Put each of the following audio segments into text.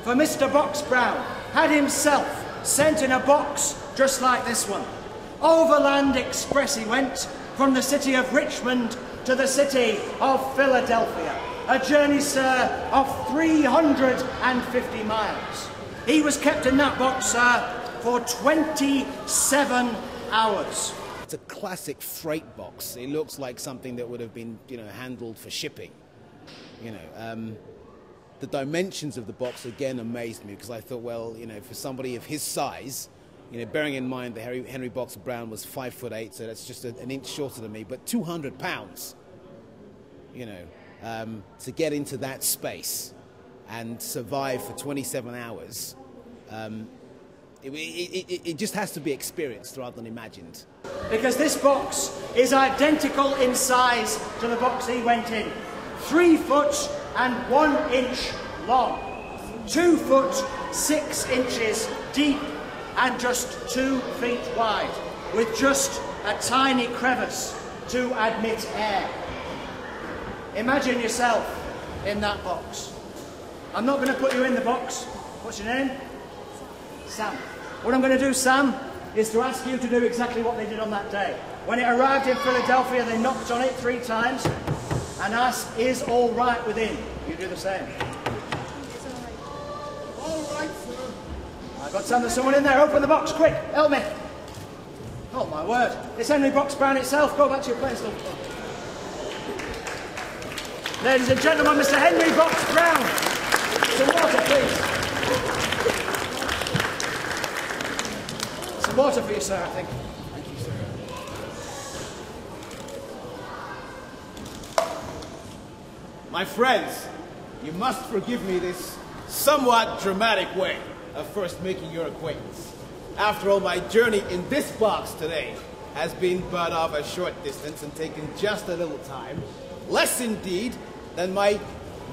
for Mr. Box Brown had himself sent in a box just like this one. Overland Express he went from the city of Richmond to the city of Philadelphia. A journey, sir, of 350 miles. He was kept in that box, sir, for 27 hours. It's a classic freight box. It looks like something that would have been, handled for shipping. The dimensions of the box again amazed me because I thought, well, for somebody of his size, bearing in mind that Henry Box Brown was 5'8", so that's just an inch shorter than me, but 200 pounds, to get into that space and survive for 27 hours, it just has to be experienced rather than imagined. Because this box is identical in size to the box he went in. 3 foot and 1 inch long, 2 foot 6 inches deep, and just 2 feet wide, with just a tiny crevice to admit air. Imagine yourself in that box. I'm not going to put you in the box. What's your name? Sam. What I'm going to do, Sam, is to ask you to do exactly what they did on that day. When it arrived in Philadelphia, they knocked on it 3 times and asked, "Is all right within?" You do the same. All right, sir. I've got Sam, there's someone in there. Open the box, quick. Help me. Oh, my word. It's Henry Box Brown itself. Go back to your place. Ladies and gentlemen, Mr. Henry Box Brown. Some water, please. Some water for you, sir, I think. Thank you, sir. My friends, you must forgive me this somewhat dramatic way of first making your acquaintance. After all, my journey in this box today has been but of a short distance and taken just a little time. Less indeed than my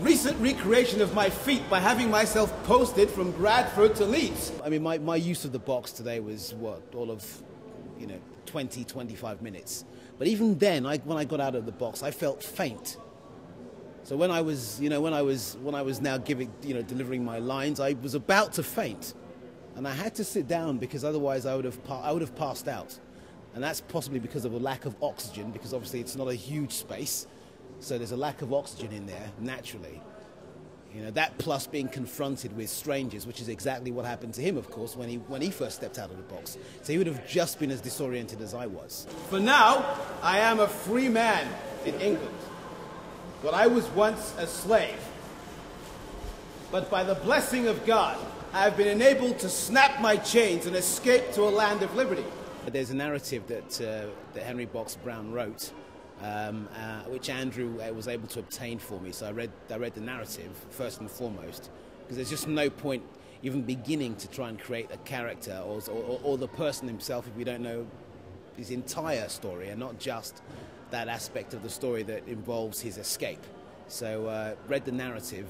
recent recreation of my feat by having myself posted from Bradford to Leeds. I mean, my use of the box today was, what, all of, 20, 25 minutes. But even then, when I got out of the box, I felt faint. So when I was, when I was now delivering my lines, I was about to faint. And I had to sit down because otherwise I would have passed out. And that's possibly because of a lack of oxygen, because obviously it's not a huge space. So there's a lack of oxygen in there, naturally. That plus being confronted with strangers, which is exactly what happened to him, of course, when he first stepped out of the box. So he would have just been as disoriented as I was. For now, I am a free man in England. But I was once a slave. But by the blessing of God, I have been enabled to snap my chains and escape to a land of liberty. There's a narrative that Henry Box Brown wrote, which Andrew was able to obtain for me. So I read the narrative first and foremost, because there's just no point even beginning to try and create a character or the person himself if we don't know his entire story and not just that aspect of the story that involves his escape. So read the narrative,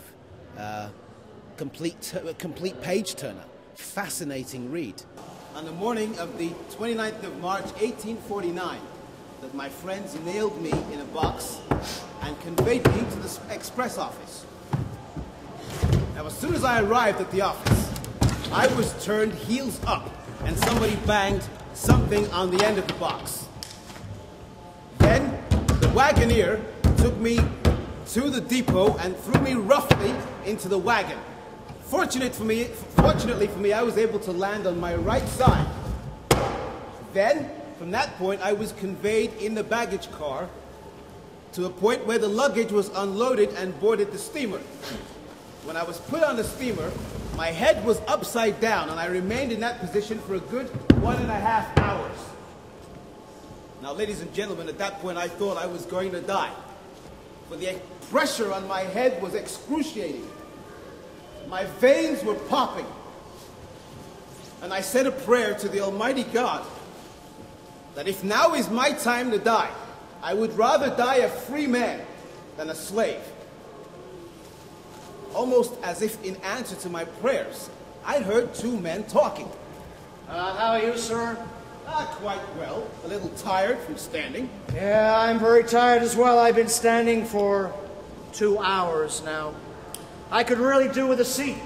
complete page turner, fascinating read. On the morning of the 29th of March 1849, that my friends nailed me in a box and conveyed me to the express office. Now, as soon as I arrived at the office, I was turned heels up and somebody banged something on the end of the box. Then the wagoner took me to the depot and threw me roughly into the wagon. Fortunately for me, I was able to land on my right side. Then, from that point, I was conveyed in the baggage car to a point where the luggage was unloaded and boarded the steamer. When I was put on the steamer, my head was upside down and I remained in that position for a good 1.5 hours. Now, ladies and gentlemen, at that point I thought I was going to die. For the pressure on my head was excruciating. My veins were popping. And I said a prayer to the Almighty God that if now is my time to die, I would rather die a free man than a slave. Almost as if in answer to my prayers, I heard 2 men talking. How are you, sir? Quite well. A little tired from standing. Yeah, I'm very tired as well. I've been standing for 2 hours now. I could really do with a seat.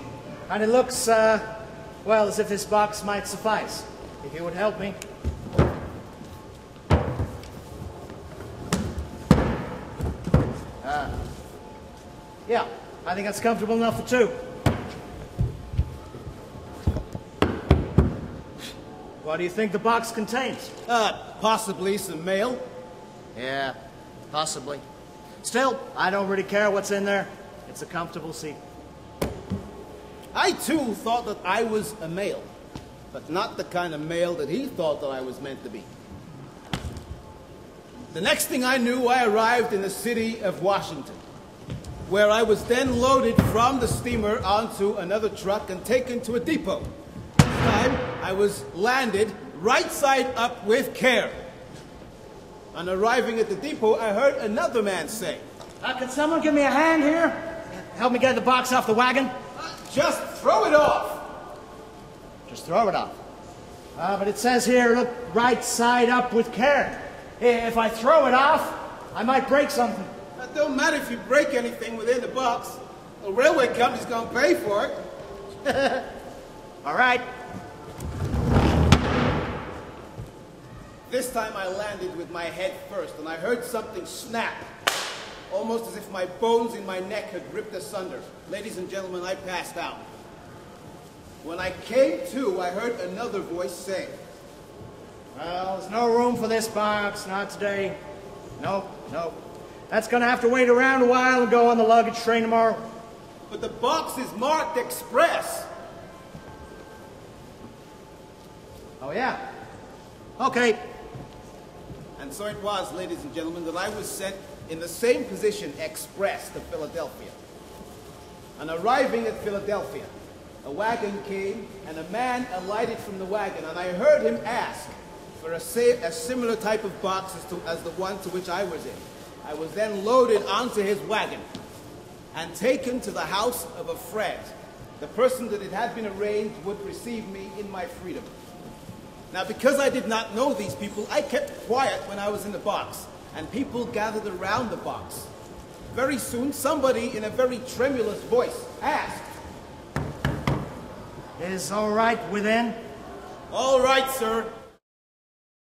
And it looks, well, as if this box might suffice. If you would help me. Yeah, I think that's comfortable enough for two. What do you think the box contains? Possibly some mail. Yeah, possibly. Still, I don't really care what's in there. It's a comfortable seat. I too thought that I was a male, but not the kind of male that he thought that I was meant to be. The next thing I knew, I arrived in the city of Washington, where I was then loaded from the steamer onto another truck and taken to a depot. This time, I was landed right side up with care. On arriving at the depot, I heard another man say, Can someone give me a hand here? Help me get the box off the wagon? just throw it off. Just throw it off. But it says here, look, right side up with care. If I throw it off, I might break something. It don't matter if you break anything within the box. The railway company's going to pay for it. All right. This time I landed with my head first, and I heard something snap, almost as if my bones in my neck had ripped asunder. Ladies and gentlemen, I passed out. When I came to, I heard another voice say, Well, there's no room for this box, not today. Nope. That's gonna have to wait around a while and go on the luggage train tomorrow. but the box is marked Express. Oh, yeah? Okay. And so it was, ladies and gentlemen, that I was sent in the same position, Express, to Philadelphia. On arriving at Philadelphia, a wagon came and a man alighted from the wagon, and I heard him ask for a similar type of box as the one to which I was in. I was then loaded onto his wagon and taken to the house of a friend. The person that it had been arranged would receive me in my freedom. Now, because I did not know these people, I kept quiet when I was in the box, and people gathered around the box. Very soon, somebody in a very tremulous voice asked, Is all right within? "All right, sir.